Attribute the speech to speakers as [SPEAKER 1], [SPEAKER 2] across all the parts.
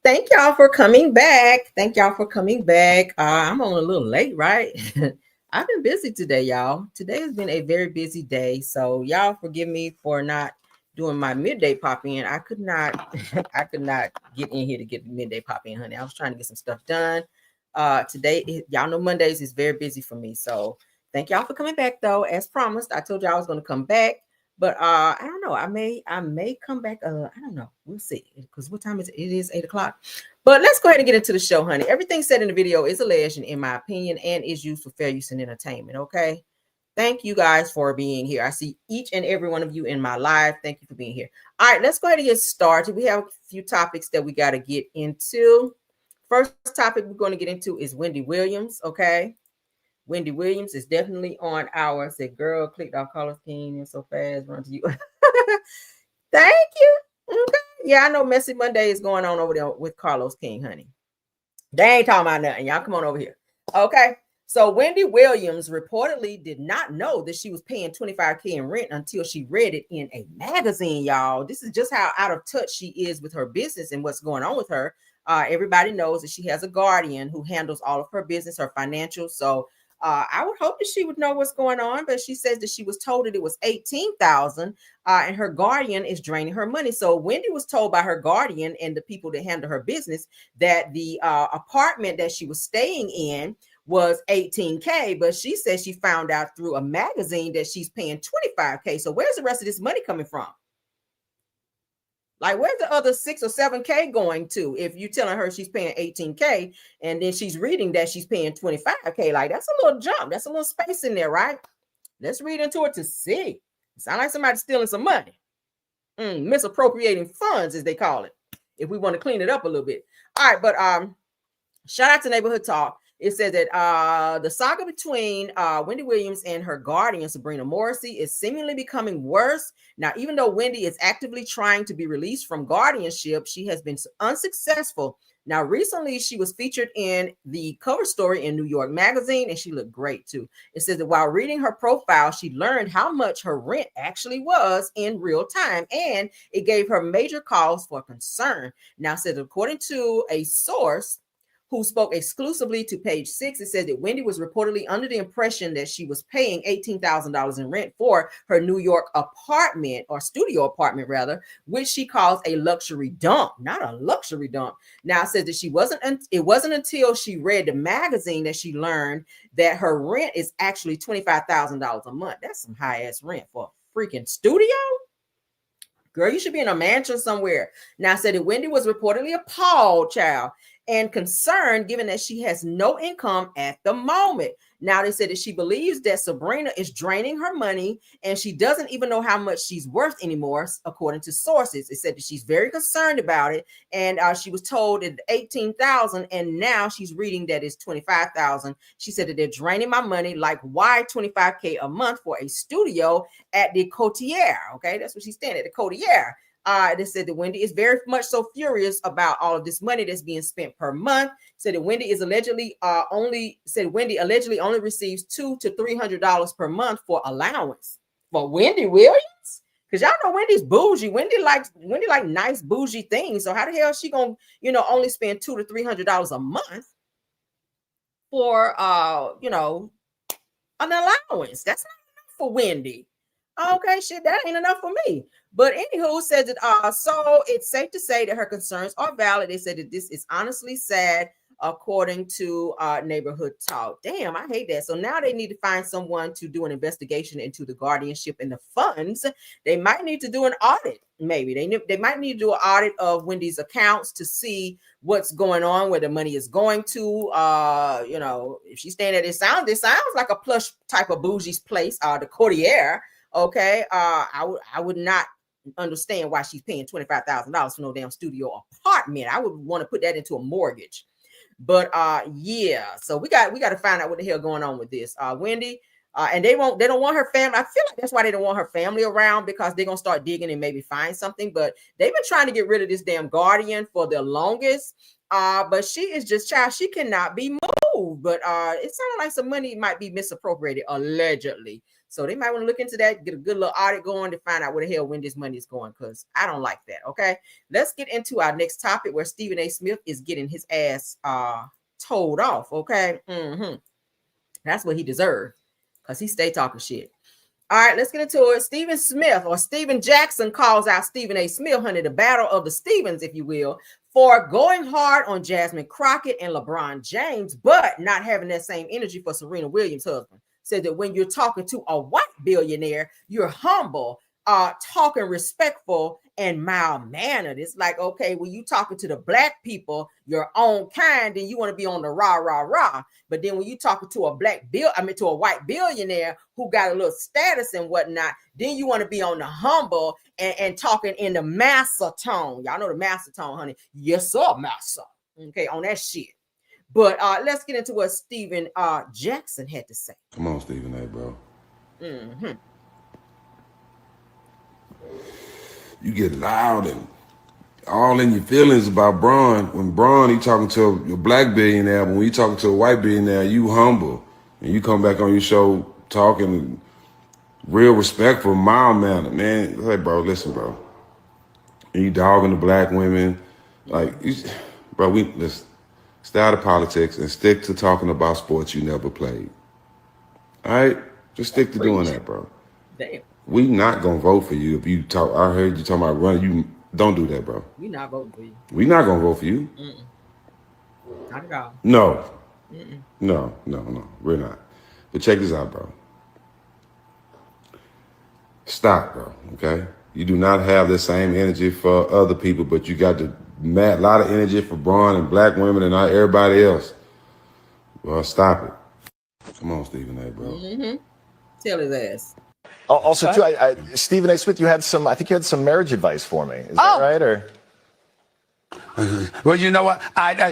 [SPEAKER 1] Thank y'all for coming back. Thank y'all for coming back. I'm on a little late, right? I've been busy today, y'all. Today has been a very busy day. So y'all forgive me for not doing my midday pop in. I could not I could not get in here to get the midday pop in, honey. I was trying to get some stuff done. Today, y'all know Mondays is very busy for me. So thank y'all for coming back though. As promised, I told y'all I was going to come back. But I don't know. I may come back. I don't know. We'll see. Because what time is it? It is 8 o'clock. But let's go ahead and get into the show, honey. Everything said in the video is alleged, in my opinion, and is used for fair use and entertainment. Okay. Thank you guys for being here. I see each and every one of you in my live. Thank you for being here. All right, let's go ahead and get started. We have a few topics that we got to get into. First topic we're going to get into is Wendy Williams. Okay. Wendy Williams is definitely on our said girl, clicked off Carlos King and so fast, run to you. Thank you. Okay. Yeah, I know Messy Monday is going on over there with Carlos King, honey. They ain't talking about nothing. Y'all come on over here. Okay. So Wendy Williams reportedly did not know that she was paying $25,000 in rent until she read it in a magazine, y'all. This is just how out of touch she is with her business and what's going on with her. Everybody knows that she has a guardian who handles all of her business, her financials. So I would hope that she would know what's going on, but she says that she was told that it was $18,000, and her guardian is draining her money. So Wendy was told by her guardian and the people that handle her business that the apartment that she was staying in was $18,000, but she says she found out through a magazine that she's paying $25,000. So where's the rest of this money coming from? Like, where's the other $6,000 or $7,000 going to? If you're telling her she's paying $18,000 and then she's reading that she's paying $25,000, like that's a little jump. That's a little space in there, right? Let's read into it to see. It sounds like somebody's stealing some money. Misappropriating funds, as they call it, if we want to clean it up a little bit. All right, but shout out to Neighborhood Talk. It says that the saga between Wendy Williams and her guardian, Sabrina Morrissey, is seemingly becoming worse. Now, even though Wendy is actively trying to be released from guardianship, she has been unsuccessful. Now, recently, she was featured in the cover story in New York Magazine, and she looked great, too. It says that while reading her profile, she learned how much her rent actually was in real time, and it gave her major cause for concern. Now, it says, according to a source who spoke exclusively to Page 6, it said that Wendy was reportedly under the impression that she was paying $18,000 in rent for her New York apartment, or studio apartment rather, which she calls a luxury dump, not a luxury dump. Now it says that it wasn't until she read the magazine that she learned that her rent is actually $25,000 a month. That's some high ass rent for a freaking studio. Girl, you should be in a mansion somewhere. Now it said that Wendy was reportedly appalled, child, and concerned given that she has no income at the moment. Now they said that she believes that Sabrina is draining her money and she doesn't even know how much she's worth anymore, according to sources. It said that she's very concerned about it, and she was told at $18,000, and now she's reading that it's $25,000. She said that they're draining my money. Like, why $25,000 a month for a studio at the Cotier? Okay, that's what she's saying, at the Cotier. They said that Wendy is very much so furious about all of this money that's being spent per month. Said that Wendy allegedly only receives $200 to $300 per month for allowance. For Wendy Williams? Because y'all know Wendy's bougie. Wendy like nice bougie things. So how the hell is she gonna, only spend $200 to $300 a month for an allowance? That's not enough for Wendy. Okay, shit, that ain't enough for me. But anywho, says that so it's safe to say that her concerns are valid. They said that this is honestly sad, according to Neighborhood Talk. Damn, I hate that. So now they need to find someone to do an investigation into the guardianship and the funds. They might need to do an audit. Maybe they might need to do an audit of Wendy's accounts to see what's going on, where the money is going to. If she's staying at this sounds like a plush type of bougie place, the Courtier. Okay, I would not understand why she's paying $25,000 for no damn studio apartment. I would want to put that into a mortgage. But yeah, so we got to find out what the hell going on with this. Wendy, and they don't want her family. I feel like that's why they don't want her family around, because they're gonna start digging and maybe find something. But they've been trying to get rid of this damn guardian for the longest. But she is just child, she cannot be moved. But it sounded like some money might be misappropriated, allegedly. So they might want to look into that, get a good little audit going to find out where the hell Wendy's money is going, because I don't like that. Okay, let's get into our next topic where Stephen A. Smith is getting his ass told off. Okay, that's what he deserved, because he stay talking shit. All right, let's get into it. Stephen Smith, or Stephen Jackson, calls out Stephen A. Smith, honey, the battle of the Stevens, if you will, for going hard on Jasmine Crockett and LeBron James, but not having that same energy for Serena Williams' husband. Said that when you're talking to a white billionaire, you're humble, talking respectful, and mild-mannered. It's like, okay, when you talking to the black people, your own kind, then you want to be on the rah, rah, rah. But then when you talking to to a white billionaire who got a little status and whatnot, then you want to be on the humble and talking in the massa tone. Y'all know the massa tone, honey. Yes, sir, massa. Okay, on that shit. But let's get into what Stephen Jackson had to say.
[SPEAKER 2] Come on, Stephen A., bro. You get loud and all in your feelings about Braun. When Braun, he talking to a black billionaire, but when you talking to a white billionaire, you humble. And you come back on your show talking real respectful, mild manner. Man, hey, bro, listen, bro. And you dogging the black women. Like, bro, listen. Stay out of politics and stick to talking about sports you never played. All right? Just stick to doing that, bro.
[SPEAKER 1] Damn.
[SPEAKER 2] We not gonna vote for you if you talk. I heard you talking about running. You don't do that, bro.
[SPEAKER 1] We not voting for you.
[SPEAKER 2] We not gonna vote for you.
[SPEAKER 1] Not at all.
[SPEAKER 2] No. No. We're not. But check this out, bro. Stop, bro. Okay? You do not have the same energy for other people, but you got a lot of energy for Braun and black women and not everybody else. Well, stop it. Come on, Stephen A., bro.
[SPEAKER 1] Tell his ass.
[SPEAKER 3] Also, too, Stephen A. Smith, I think you had some marriage advice for me. Is that right? Or
[SPEAKER 4] well, you know what?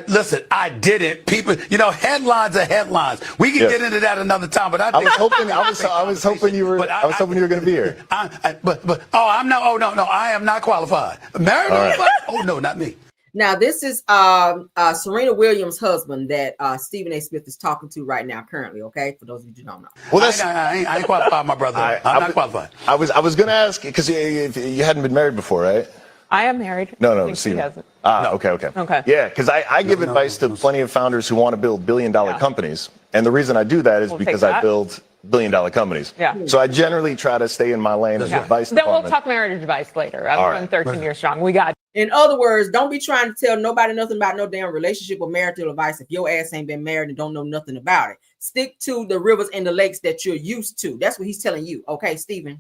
[SPEAKER 4] Listen, I didn't. People, headlines are headlines. We can get into that another time. But I
[SPEAKER 3] was hoping you were going to be here.
[SPEAKER 4] I'm not. Oh no, I am not qualified. Married? Right. Oh no, not me.
[SPEAKER 1] Now, this is Serena Williams' husband that Stephen A. Smith is talking to right now, currently. Okay, for those of you who don't know.
[SPEAKER 4] Well, I ain't qualified, my brother. I'm not qualified.
[SPEAKER 3] I was going to ask because you hadn't been married before, right?
[SPEAKER 5] I am married.
[SPEAKER 3] No,
[SPEAKER 5] she hasn't.
[SPEAKER 3] Okay. Yeah, because I give advice to plenty of founders who want to build billion-dollar companies, and the reason I do that is because I build billion-dollar companies. Yeah. So I generally try to stay in my lane of advice.
[SPEAKER 5] Then we'll talk marriage advice later. I'm 13 years strong. We got.
[SPEAKER 1] In other words, don't be trying to tell nobody nothing about no damn relationship or marital advice if your ass ain't been married and don't know nothing about it. Stick to the rivers and the lakes that you're used to. That's what he's telling you. Okay, Stephen.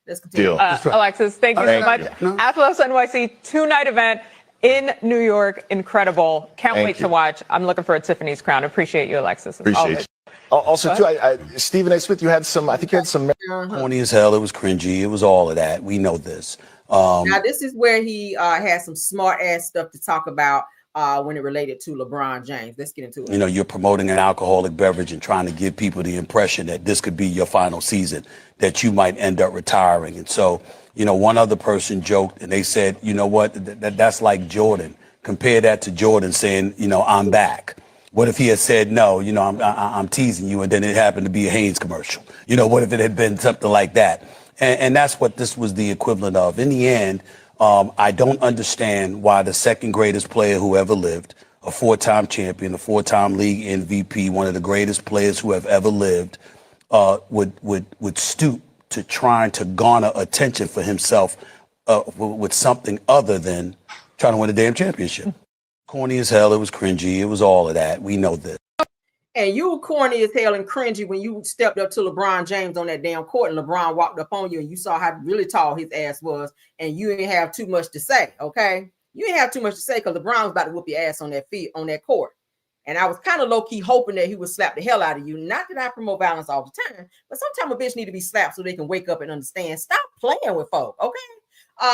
[SPEAKER 1] Let's continue.
[SPEAKER 5] Alexis, thank you so much. Athlos NYC 2-night event in New York. Incredible. Can't wait to watch. I'm looking for a Tiffany's crown. Appreciate you, Alexis.
[SPEAKER 3] Appreciate you. Also, too, Stephen A. Smith, I think you had some.
[SPEAKER 4] Corny as hell. It was cringy. It was all of that. We know this.
[SPEAKER 1] Now, this is where he had some smart ass stuff to talk about when it related to LeBron James. Let's get into it.
[SPEAKER 4] You're promoting an alcoholic beverage and trying to give people the impression that this could be your final season, that you might end up retiring. And so, one other person joked and they said, you know what, that's like Jordan. Compare that to Jordan saying, I'm back. What if he had said, no, I'm teasing you, and then it happened to be a Hanes commercial? What if it had been something like that? And that's what this was the equivalent of. In the end, I don't understand why the second greatest player who ever lived, a 4-time champion, a 4-time league MVP, one of the greatest players who have ever lived, would stoop to trying to garner attention for himself with something other than trying to win a damn championship. Corny as hell. It was cringy. It was all of that. We know this.
[SPEAKER 1] And you were corny as hell and cringy when you stepped up to LeBron James on that damn court and LeBron walked up on you and you saw how really tall his ass was and you didn't have too much to say, okay? You didn't have too much to say because LeBron was about to whoop your ass on that court. And I was kind of low-key hoping that he would slap the hell out of you. Not that I promote violence all the time, but sometimes a bitch need to be slapped so they can wake up and understand. Stop playing with folk, okay?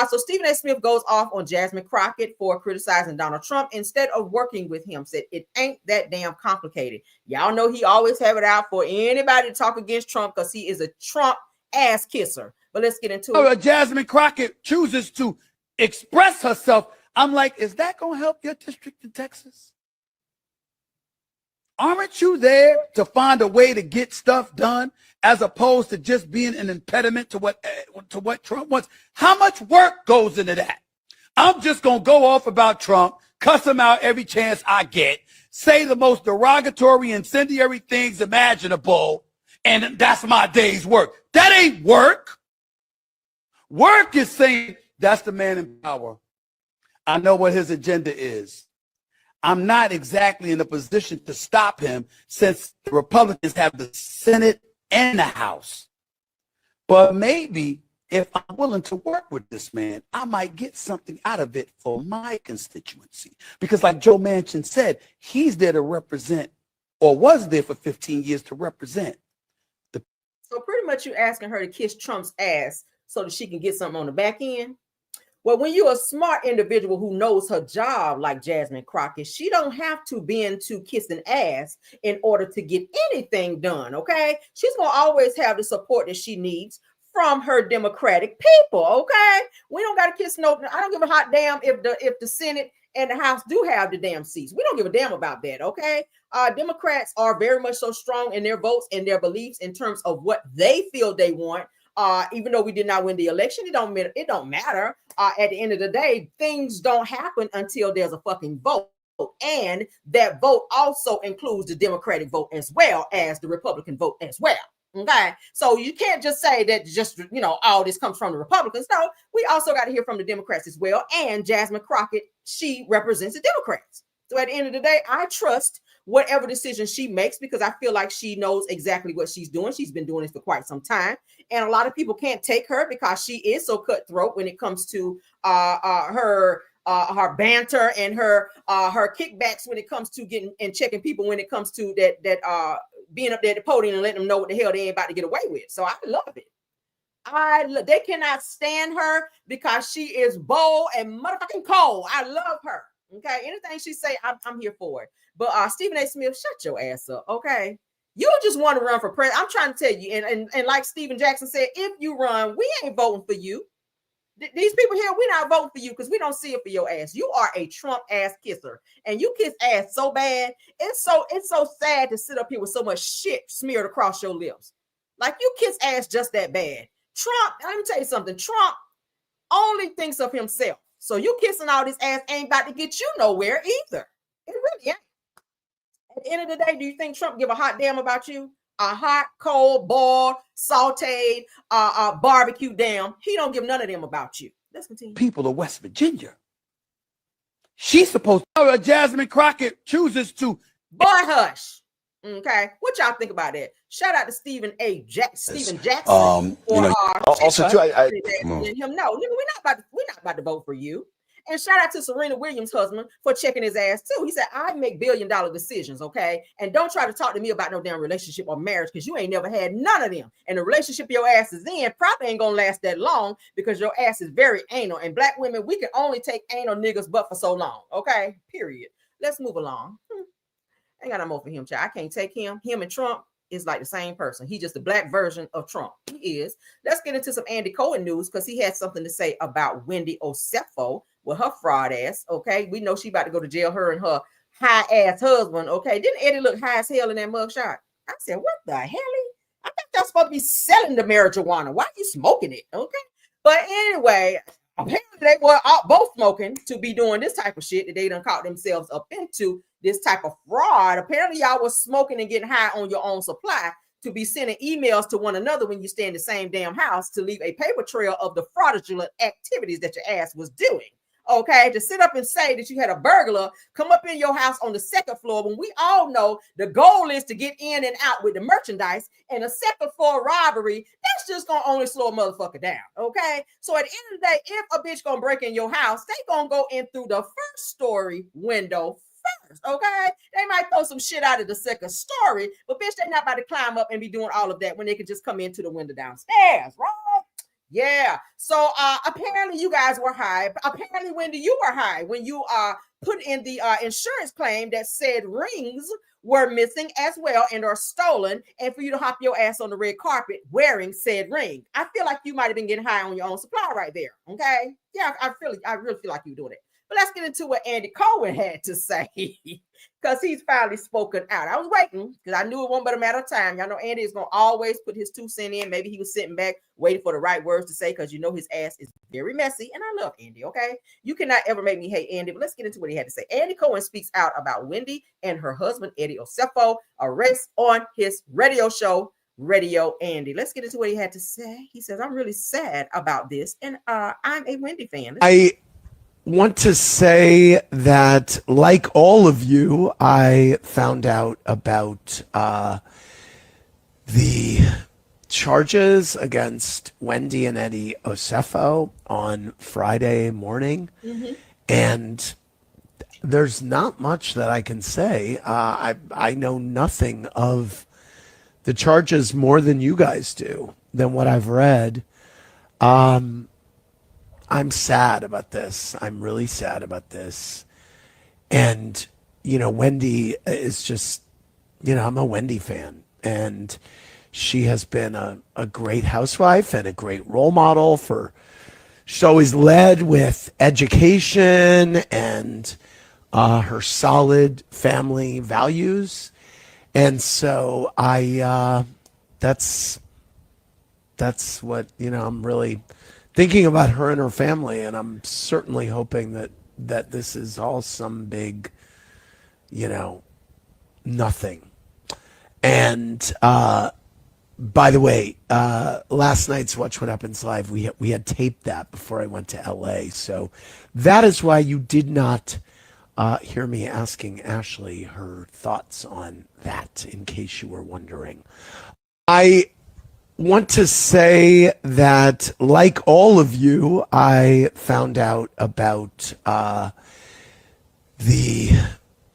[SPEAKER 1] So Stephen A. Smith goes off on Jasmine Crockett for criticizing Donald Trump instead of working with him. Said it ain't that damn complicated. Y'all know he always have it out for anybody to talk against Trump because he is a Trump ass kisser. But let's get into it.
[SPEAKER 4] Jasmine Crockett chooses to express herself. I'm like, is that going to help your district in Texas?
[SPEAKER 6] Aren't you there to find a way to get stuff done as opposed to just being an impediment to what Trump wants? How much work goes into that? I'm just going to go off about Trump, cuss him out every chance I get, say the most derogatory, incendiary things imaginable, and that's my day's work. That ain't work. Work is saying, that's the man in power. I know what his agenda is. I'm not exactly in a position to stop him since the Republicans have the Senate and the House. But maybe if I'm willing to work with this man, I might get something out of it for my constituency. Because like Joe Manchin said, he's there to represent, or was there for 15 years to represent.
[SPEAKER 1] So pretty much you asking her to kiss Trump's ass so that she can get something on the back end. Well, when you're a smart individual who knows her job, like Jasmine Crockett, she don't have to bend to kissing ass in order to get anything done, okay? She's going to always have the support that she needs from her Democratic people, okay? We don't got to kiss no, I don't give a hot damn if the Senate and the House do have the damn seats. We don't give a damn about that, okay? Democrats are very much so strong in their votes and their beliefs in terms of what they feel they want. Even though we did not win the election, it don't matter. At the end of the day, things don't happen until there's a fucking vote. And that vote also includes the Democratic vote as well as the Republican vote as well. Okay. So you can't just say that just, all this comes from the Republicans. No, we also got to hear from the Democrats as well. And Jasmine Crockett, she represents the Democrats. So at the end of the day, I trust whatever decision she makes because I feel like she knows exactly what she's doing. She's been doing this for quite some time. And a lot of people can't take her because she is so cutthroat when it comes to her banter and her kickbacks when it comes to getting and checking people when it comes to that being up there at the podium and letting them know what the hell they ain't about to get away with. So I love it. They cannot stand her because she is bold and motherfucking cold. I love her. Okay, anything she say, I'm here for it. But Stephen A. Smith, shut your ass up. Okay, you just want to run for president. I'm trying to tell you, and like Stephen Jackson said, if you run, we ain't voting for you. These people here, we're not voting for you because we don't see it for your ass. You are a Trump ass kisser, and you kiss ass so bad. It's so sad to sit up here with so much shit smeared across your lips. Like you kiss ass just that bad. Trump, let me tell you something. Trump only thinks of himself. So you kissing all this ass ain't about to get you nowhere either. It really ain't. At the end of the day, do you think Trump give a hot damn about you? A hot, cold, boiled, sauteed, barbecue damn. He don't give none of them about you. Let's continue.
[SPEAKER 6] People of West Virginia. She's supposed to, Jasmine Crockett chooses to.
[SPEAKER 1] Boy, hush. Okay. What y'all think about that? Shout out to Stephen Jackson.
[SPEAKER 3] Also too, I
[SPEAKER 1] him. No, we're not about to vote for you. And shout out to Serena Williams' husband for checking his ass too. He said, I make $1 billion decisions, okay? And don't try to talk to me about no damn relationship or marriage because you ain't never had none of them. And the relationship your ass is in probably ain't gonna last that long because your ass is very anal. And black women, we can only take anal niggas but for so long, okay? Period. Let's move along. Ain't got no more for him, child. I can't take him. Him and Trump is like the same person. He's just the black version of Trump. He is. Let's get into some Andy Cohen news because he had something to say about Wendy Osefo with her fraud ass. Okay, we know she about to go to jail. Her and her high ass husband. Okay, didn't Eddie look high as hell in that mugshot? I said, what the hell? I think y'all supposed to be selling the marijuana. Why are you smoking it? Okay, but anyway, apparently they were both smoking to be doing this type of shit that they done caught themselves up into. This type of fraud. Apparently y'all was smoking and getting high on your own supply to be sending emails to one another when you stay in the same damn house to leave a paper trail of the fraudulent activities that your ass was doing. Okay, to sit up and say that you had a burglar come up in your house on the second floor when we all know the goal is to get in and out with the merchandise, and a second floor robbery, that's just gonna only slow a motherfucker down. Okay, so at the end of the day, if a bitch gonna break in your house, they gonna go in through the first story window first. Okay, they might throw some shit out of the second story, but bitch, they not about to climb up and be doing all of that when they can just come into the window downstairs, right? Yeah. So apparently you guys were high. Apparently, Wendy, you were high when you put in the insurance claim that said rings were missing as well and are stolen, and for you to hop your ass on the red carpet wearing said ring. I feel like you might have been getting high on your own supply right there. Okay. Yeah, I really feel like you were doing it. But let's get into what Andy Cohen had to say, because he's finally spoken out. I was waiting because I knew it wasn't but a matter of time. Y'all know Andy is going to always put his 2 cents in. Maybe he was sitting back waiting for the right words to say, because you know his ass is very messy, and I love Andy, okay? You cannot ever make me hate Andy, but let's get into what he had to say. Andy Cohen speaks out about Wendy and her husband, Eddie Osefo, arrest on his radio show, Radio Andy. Let's get into what he had to say. He says, I'm really sad about this, and I'm a Wendy fan.
[SPEAKER 7] I want to say that, like all of you, I found out about the charges against Wendy and Eddie Osefo on Friday morning. Mm-hmm. And there's not much that I can say. I know nothing of the charges more than you guys do, than what I've read. I'm sad about this. I'm really sad about this. And, you know, Wendy is just, you know, I'm a Wendy fan. And she has been a great housewife and a great role model for, she's always led with education and her solid family values. And so that's what, you know, I'm really thinking about her and her family, and I'm certainly hoping that this is all some big, you know, nothing. And by the way, last night's Watch What Happens Live, we had taped that before I went to LA, so that is why you did not hear me asking Ashley her thoughts on that, in case you were wondering. I want to say that, like all of you, I found out about the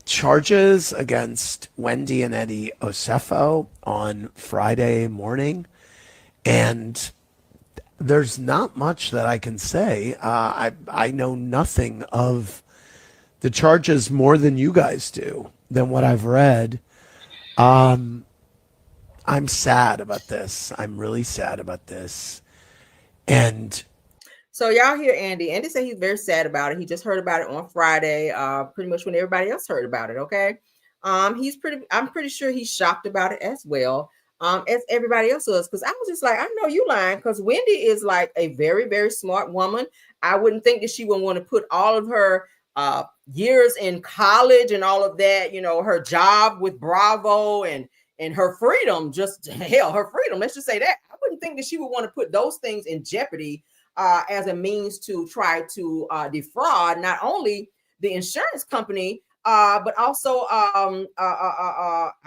[SPEAKER 7] charges against Wendy and Eddie Osefo on Friday morning. And there's not much that I can say. I know nothing of the charges more than you guys do, than what I've read. I'm sad about this. I'm really sad about this. And
[SPEAKER 1] so y'all hear Andy. Andy said he's very sad about it. He just heard about it on Friday, pretty much when everybody else heard about it. Okay. I'm pretty sure he's shocked about it as well, as everybody else was. Because I was just like, I know you lying, because Wendy is like a very, very smart woman. I wouldn't think that she would want to put all of her years in college and all of that, you know, her job with Bravo and her freedom, just hell, her freedom. Let's just say that. I wouldn't think that she would want to put those things in jeopardy as a means to try to defraud not only the insurance company, but also I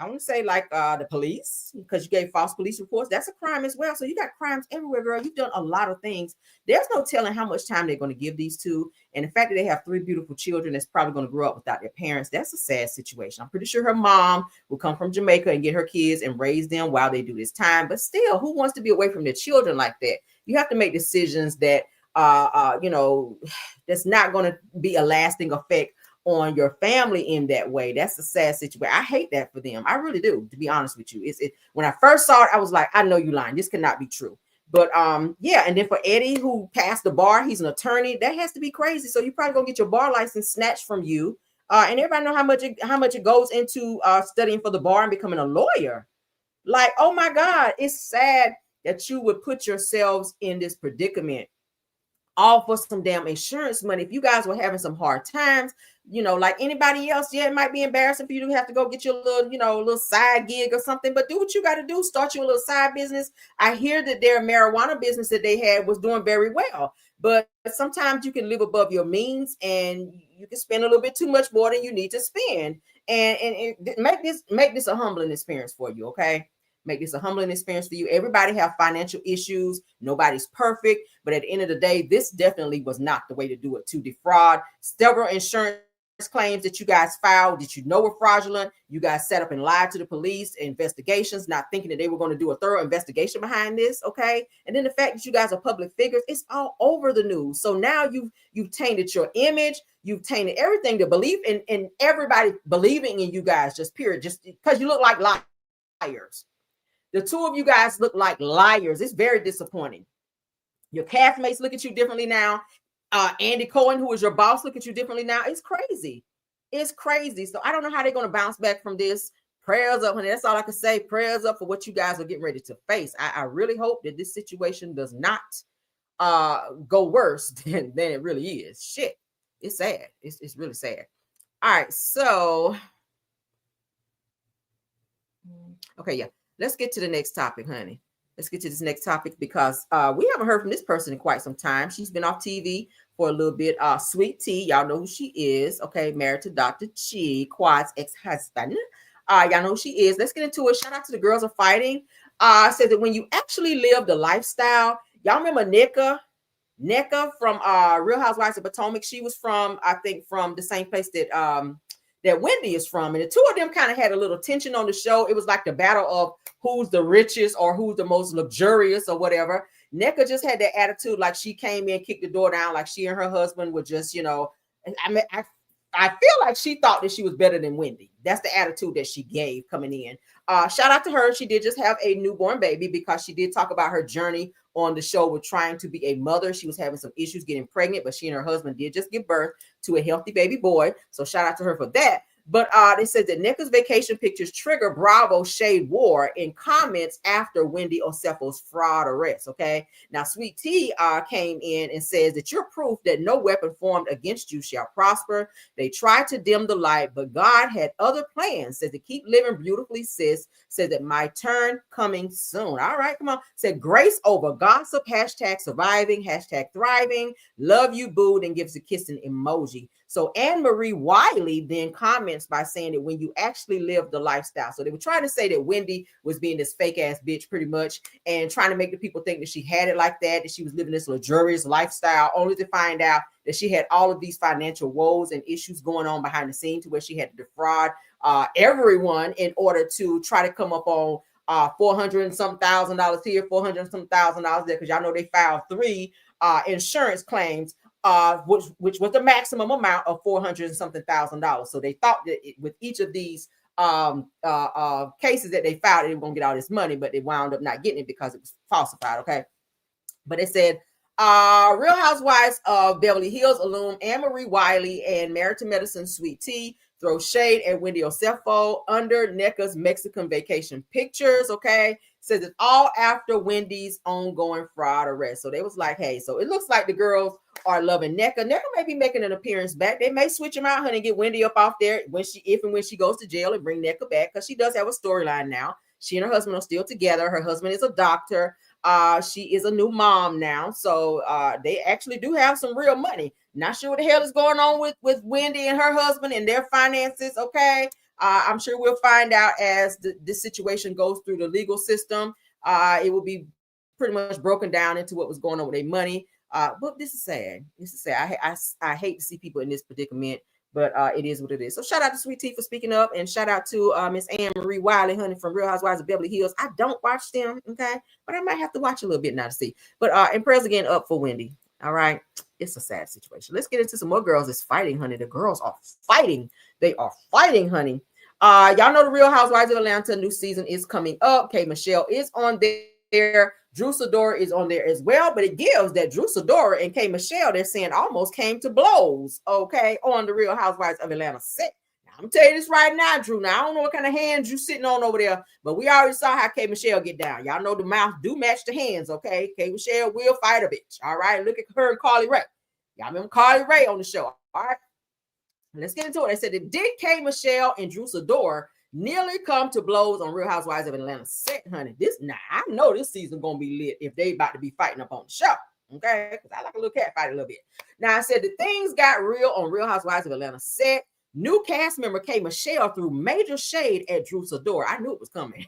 [SPEAKER 1] want to say like the police, because you gave false police reports. That's a crime as well. So you got crimes everywhere, girl. You've done a lot of things. There's no telling how much time they're going to give these two. And the fact that they have 3 beautiful children that's probably going to grow up without their parents, that's a sad situation. I'm pretty sure her mom will come from Jamaica and get her kids and raise them while they do this time. But still, who wants to be away from their children like that? You have to make decisions that, you know, that's not going to be a lasting effect on your family in that way. That's a sad situation. I hate that for them. I really do, to be honest with you. When I first saw it, I was like, I know you lying. This cannot be true. But yeah, and then for Eddie, who passed the bar, he's an attorney. That has to be crazy. So you're probably gonna get your bar license snatched from you. And everybody know how much it goes into studying for the bar and becoming a lawyer. Like, oh my God, it's sad that you would put yourselves in this predicament all for some damn insurance money. If you guys were having some hard times, you know, like anybody else, yeah, it might be embarrassing for you to have to go get your little, you know, little side gig or something, but do what you got to do. Start your little side business. I hear that their marijuana business that they had was doing very well, but sometimes you can live above your means and you can spend a little bit too much more than you need to spend. And make this a humbling experience for you. Okay. Make this a humbling experience for you. Everybody have financial issues. Nobody's perfect. But at the end of the day, this definitely was not the way to do it. To defraud several insurance claims that you guys filed that you know were fraudulent. You guys set up and lied to the police, investigations, not thinking that they were going to do a thorough investigation behind this. Okay. And then the fact that you guys are public figures, it's all over the news. So now you've tainted your image. You've tainted everything to believe in everybody believing in you guys, just period, just because you look like liars. The two of you guys look like liars. It's very disappointing. Your castmates look at you differently now. Andy Cohen, who is your boss, look at you differently now. It's crazy. It's crazy. So I don't know how they're going to bounce back from this. Prayers up, honey. That's all I can say. Prayers up for what you guys are getting ready to face. I really hope that this situation does not go worse than it really is. Shit. It's sad. It's really sad. All right. So, okay, yeah. Let's get to the next topic, honey. Let's get to this next topic because we haven't heard from this person in quite some time. She's been off TV for a little bit. Sweet Tea, y'all know who she is. Okay, married to Dr. Chi, Quad's ex-husband. Y'all know who she is. Let's get into it. Shout out to the Girls Are Fighting. Said that when you actually live the lifestyle, y'all remember Nneka from Real Housewives of Potomac. She was from, I think, from the same place that that Wendy is from. And the two of them kind of had a little tension on the show. It was like the battle of who's the richest or who's the most luxurious or whatever. Nneka just had that attitude like she came in, kicked the door down, like she and her husband were just, you know, I feel like she thought that she was better than Wendy. That's the attitude that she gave coming in. Shout out to her. She did just have a newborn baby because she did talk about her journey on the show with trying to be a mother. She was having some issues getting pregnant, but she and her husband did just give birth to a healthy baby boy. So shout out to her for that. But they said that Nneka's vacation pictures trigger Bravo shade war in comments after Wendy Osefo's fraud arrest. Okay. Now, Sweet Tea came in and says that you're proof that no weapon formed against you shall prosper. They tried to dim the light, but God had other plans. Said to keep living beautifully, sis. Said that my turn coming soon. All right, come on. Said grace over gossip, hashtag surviving, hashtag thriving. Love you, boo, and gives a kissing emoji. So Anne Marie Wiley then comments by saying that when you actually live the lifestyle. So they were trying to say that Wendy was being this fake ass bitch pretty much and trying to make the people think that she had it like that she was living this luxurious lifestyle, only to find out that she had all of these financial woes and issues going on behind the scenes to where she had to defraud everyone in order to try to come up on $400 and some thousand here, $400 and some thousand there, because y'all know they filed 3 insurance claims. Which was the maximum amount of $400 and something thousand. So they thought that with each of these cases that they filed, they were going to get all this money, but they wound up not getting it because it was falsified. Okay. But it said, Real Housewives of Beverly Hills alum Anne Marie Wiley and Married to Medicine Sweet Tea throw shade at Wendy Osefo under Nneka's Mexican vacation pictures. Okay. Says it's all after Wendy's ongoing fraud arrest. So they was like, hey, so it looks like the girls are loving Nneka. Nneka may be making an appearance back. They may switch them out, honey, and get Wendy up off there if and when she goes to jail and bring Nneka back, because she does have a storyline now. She and her husband are still together. Her husband is a doctor. She is a new mom now. So they actually do have some real money. Not sure what the hell is going on with Wendy and her husband and their finances. Okay. I'm sure we'll find out as this situation goes through the legal system. It will be pretty much broken down into what was going on with their money. But this is sad. This is sad. I hate to see people in this predicament, but it is what it is. So shout out to Sweet Tea for speaking up, and shout out to Miss Anne Marie Wiley, honey, from Real Housewives of Beverly Hills. I don't watch them, okay, but I might have to watch a little bit now to see. But and prayers again up for Wendy. All right, it's a sad situation. Let's get into some more girls that's fighting, honey. The girls are fighting. They are fighting, honey. Y'all know the Real Housewives of Atlanta new season is coming up. K.Michelle is on there. Drew Sidora is on there as well, but it gives that Drew Sidora and K.Michelle, they're saying, almost came to blows, okay, on the Real Housewives of Atlanta set. Now, I'm going to tell you this right now, Drew. Now, I don't know what kind of hands you sitting on over there, but we already saw how K.Michelle get down. Y'all know the mouth do match the hands, okay? K.Michelle will fight a bitch, all right? Look at her and Carly Rae. Y'all remember Carly Rae on the show, all right? Let's get into it. They said that did K.Michelle and Drew Sidora nearly come to blows on Real Housewives of Atlanta set, honey. I know this season gonna be lit if they about to be fighting up on the show, okay? Because I like a little cat fight a little bit. Now I said the things got real on Real Housewives of Atlanta set. New cast member K.Michelle threw major shade at Drew Sidora. I knew it was coming.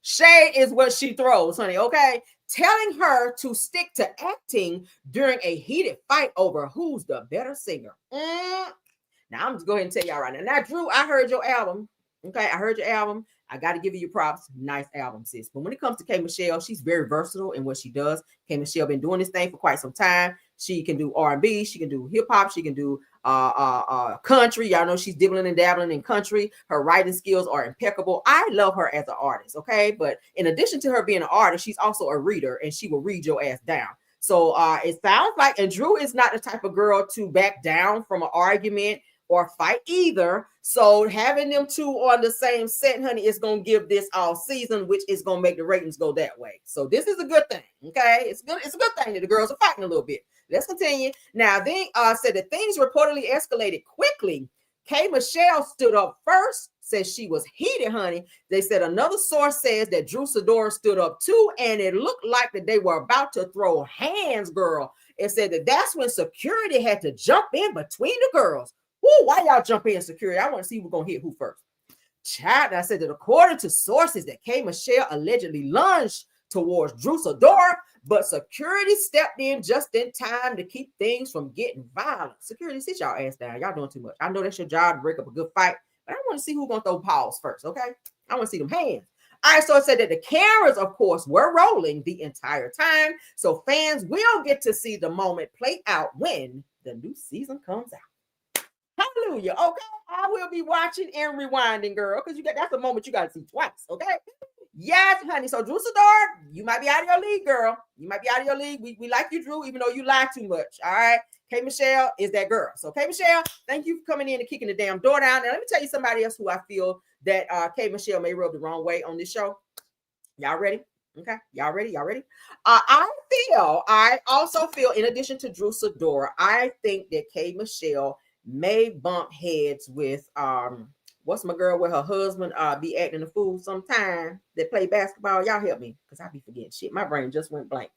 [SPEAKER 1] Shade is what she throws, honey, okay? Telling her to stick to acting during a heated fight over who's the better singer. Now I'm just going to tell y'all right now. Now, Drew, I heard your album. Okay, I heard your album. I got to give you your props. Nice album, sis. But when it comes to K.Michelle, she's very versatile in what she does. K.Michelle been doing this thing for quite some time. She can do R&B. She can do hip hop. She can do country. Y'all know she's dibbling and dabbling in country. Her writing skills are impeccable. I love her as an artist. Okay, but in addition to her being an artist, she's also a reader, and she will read your ass down. So it sounds like, and Drew is not the type of girl to back down from an argument or fight either. So having them two on the same set, honey, is going to give this all season, which is going to make the ratings go that way. So this is a good thing. Okay. It's good. It's a good thing that the girls are fighting a little bit. Let's continue. Now, they said that things reportedly escalated quickly. K.Michelle stood up first, said she was heated, honey. They said another source says that Drew Sidora stood up too, and it looked like that they were about to throw hands, girl. It said that that's when security had to jump in between the girls. Woo, why y'all jump in, security? I want to see who's going to hit who first. Chat, I said that according to sources that K.Michelle allegedly lunged towards Drew Sidora, but security stepped in just in time to keep things from getting violent. Security, sit y'all ass down. Y'all doing too much. I know that's your job to break up a good fight, but I want to see who's going to throw paws first, okay? I want to see them hands. All right, so it said that the cameras, of course, were rolling the entire time, so fans will get to see the moment play out when the new season comes out. Hallelujah, okay? I will be watching and rewinding, girl, because that's a moment you got to see twice, okay? Yes, honey. So Drew Sidora, you might be out of your league, girl. You might be out of your league. We like you, Drew, even though you lie too much. All right. K.Michelle is that girl. So K.Michelle, thank you for coming in and kicking the damn door down. And let me tell you somebody else who I feel that K.Michelle may rub the wrong way on this show. Y'all ready? Okay. Y'all ready? Y'all ready? I also feel, in addition to Drew Sidora, I think that K.Michelle may bump heads with what's my girl with her husband be acting a fool sometime that play basketball. Y'all help me, because I be forgetting shit. My brain just went blank.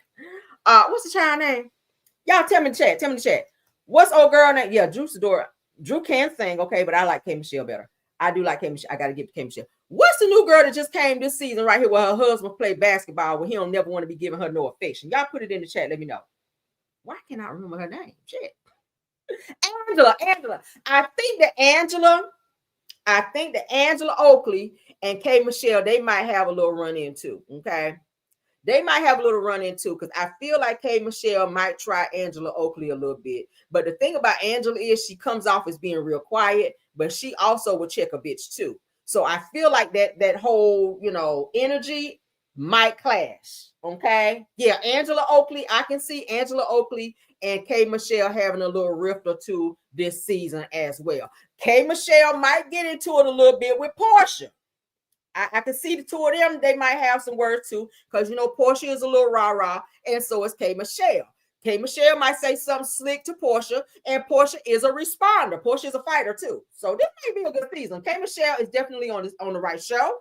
[SPEAKER 1] What's the child name? Y'all tell me in the chat. Tell me in the chat. What's old girl name? Yeah, Drew Sidora. Drew can sing, okay, but I like K.Michelle better. I do like K.Michelle. I got to give it to K.Michelle. What's the new girl that just came this season right here where her husband play basketball where he don't never want to be giving her no affection? Y'all put it in the chat. Let me know. Why can't I remember her name? Shit. Angela. I think that Angela Oakley and K.Michelle, they might have a little run in too. Okay. They might have a little run in too, because I feel like K.Michelle might try Angela Oakley a little bit. But the thing about Angela is she comes off as being real quiet, but she also will check a bitch too. So I feel like that whole, energy might clash. Okay. Yeah. Angela Oakley, I can see Angela Oakley and K.Michelle having a little rift or two this season as well. K.Michelle might get into it a little bit with Portia. I can see the two of them. They might have some words too, because Portia is a little rah-rah, and so is K.Michelle. K.Michelle might say something slick to Portia, and Portia is a responder. Portia is a fighter too. So this may be a good season. K.Michelle is definitely on the right show.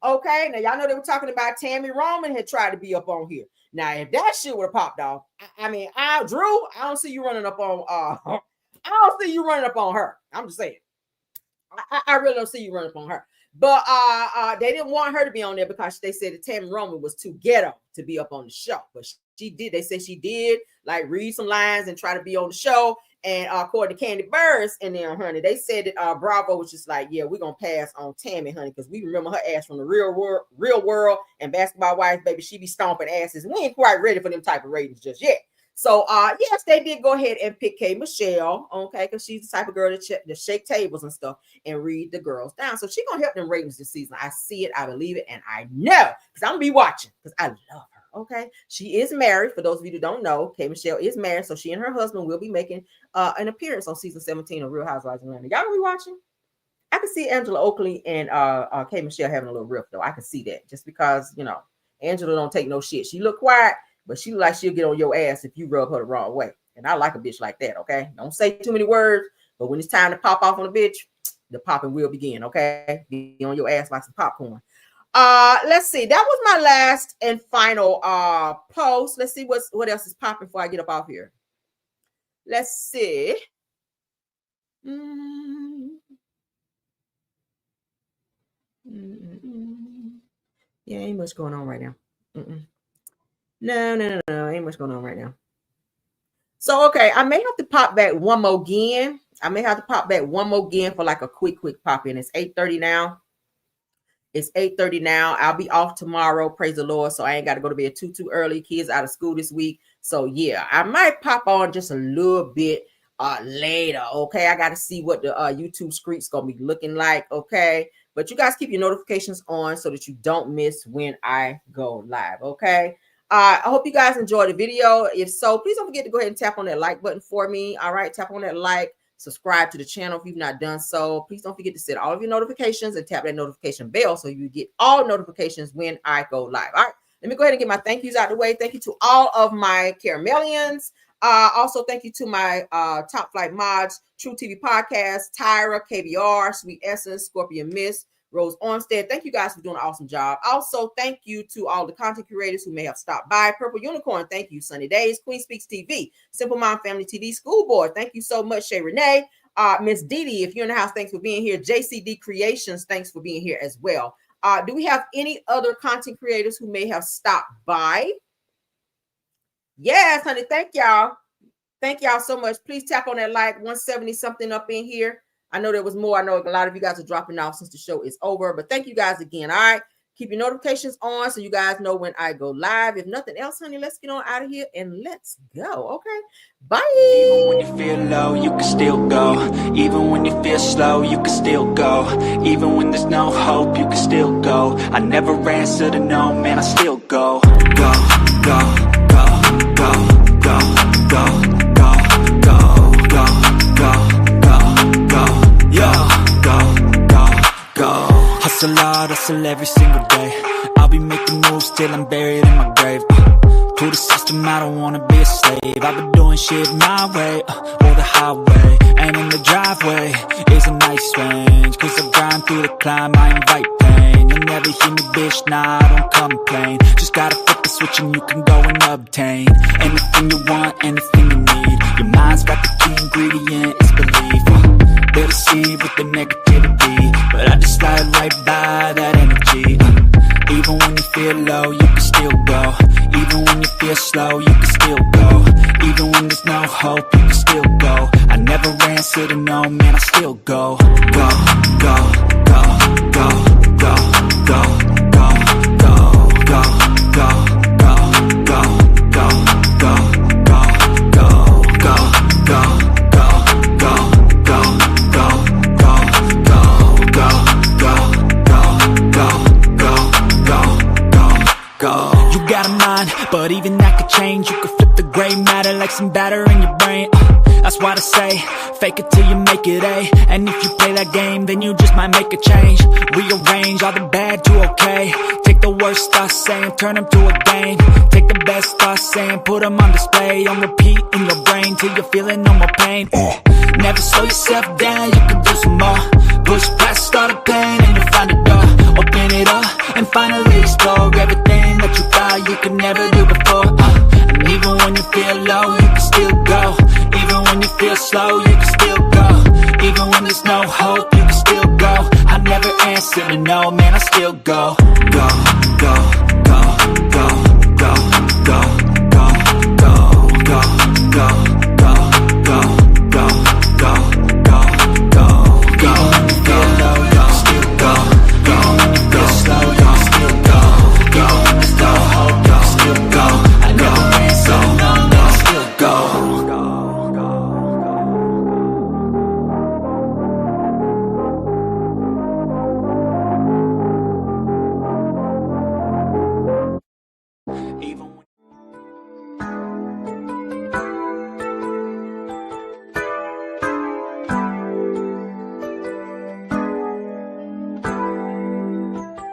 [SPEAKER 1] Okay, now y'all know they were talking about Tammy Roman had tried to be up on here. Now, if that shit would have popped off, Drew, I don't see you running up on I don't see you running up on her. I'm just saying. I really don't see you running up on her. But they didn't want her to be on there because they said that Tammy Roman was too ghetto to be up on the show. But she did. They said she did like read some lines and try to be on the show. And according to Candy Burris and then, honey, they said that Bravo was just like, yeah, we're going to pass on Tammy, honey, because we remember her ass from the real world and Basketball Wives, baby. She be stomping asses. We ain't quite ready for them type of ratings just yet. So, yes, they did go ahead and pick K.Michelle, okay, because she's the type of girl to shake tables and stuff and read the girls down. So she's going to help them ratings this season. I see it, I believe it, and I know, because I'm going to be watching, because I love her, okay? She is married. For those of you who don't know, K.Michelle is married, so she and her husband will be making an appearance on season 17 of Real Housewives of Atlanta. Y'all going to be watching? I can see Angela Oakley and K.Michelle having a little rift, though. I can see that, just because, Angela don't take no shit. She look quiet, but she like she'll get on your ass if you rub her the wrong way. And I like a bitch like that, okay? Don't say too many words, but when it's time to pop off on a bitch, the popping will begin, okay? Be on your ass like some popcorn. Let's see. That was my last and final post. Let's see what else is popping before I get up off here. Let's see. Yeah, ain't much going on right now. No, ain't much going on right now. So, okay, I may have to pop back one more again. For like a quick pop in. It's 8:30 now. I'll be off tomorrow. Praise the Lord. So I ain't got to go to bed too early. Kids out of school this week. So yeah, I might pop on just a little bit later. Okay. I got to see what the YouTube screens going to be looking like. Okay. But you guys keep your notifications on so that you don't miss when I go live. Okay. I hope you guys enjoyed the video. If so, please don't forget to go ahead and tap on that like button for me. All right, tap on that like, subscribe to the channel if you've not done so. Please don't forget to set all of your notifications and tap that notification bell so you get all notifications when I go live. All right, let me go ahead and get my thank yous out of the way. Thank you to all of my Caramellians. Also, thank you to my Top Flight Mods, True TV Podcast, Tyra, KBR, Sweet Essence, Scorpion Miss, Rose Armstead. Thank you guys for doing an awesome job. Also, thank you to all the content creators who may have stopped by. Purple Unicorn, thank you. Sunny Days, Queen Speaks TV, Simple Mom Family TV, School Board, thank you so much. Shay Renee, Miss Didi, if you're in the house, thanks for being here. JCD Creations, thanks for being here as well. Do we have any other content creators who may have stopped by? Yes, honey, thank y'all. Thank y'all so much. Please tap on that like, 170 something up in here. I know there was more. I know a lot of you guys are dropping off since the show is over, but thank you guys again. All right. Keep your notifications on so you guys know when I go live. If nothing else, honey, let's get on out of here and let's go. Okay. Bye.
[SPEAKER 8] Even when you feel low, you can still go. Even when you feel slow, you can still go. Even when there's no hope, you can still go. I never answer to no, man, I still go. Go, go, go, go, go, go, go, go, go, go. Go. Hustle hard, hustle every single day. I'll be making moves till I'm buried in my grave. To the system, I don't wanna be a slave. I've been doing shit my way, or the highway. And in the driveway is a nice range. Cause I grind through the climb, I invite pain. You'll never hear me, bitch, nah, I don't complain. Just gotta flip the switch and you can go and obtain anything you want, anything you need. Your mind's got the key ingredient, it's belief. They'll deceive with the negativity, but I just slide right by that energy. Even when you feel low, you can still go. Even when you feel slow, you can still go. Even when there's no hope, you can still go. I never answer to no, man, I still go. Go, go, go, go, go, go, go, go, go, go, go, go, go, go, go, go, go, go. You got a mind, but even that could change. You could flip the gray matter like some batter in your brain. That's why I say, fake it till you make it A. And if you play that game, then you just might make a change. Rearrange all the bad to okay. Take the worst thoughts saying, turn them to a game. Take the best thoughts saying, put them on display. On repeat in your brain till you're feeling no more pain. Never slow yourself down, you can do some more. Push past all the pain and you'll find a door. Open it up and finally explore everything that you thought you could never do before. And even when you feel low, you can still go. Even when you feel slow, you can still go. Even when there's no hope, you can still go. I never answer to no, man, I still go. Go, go.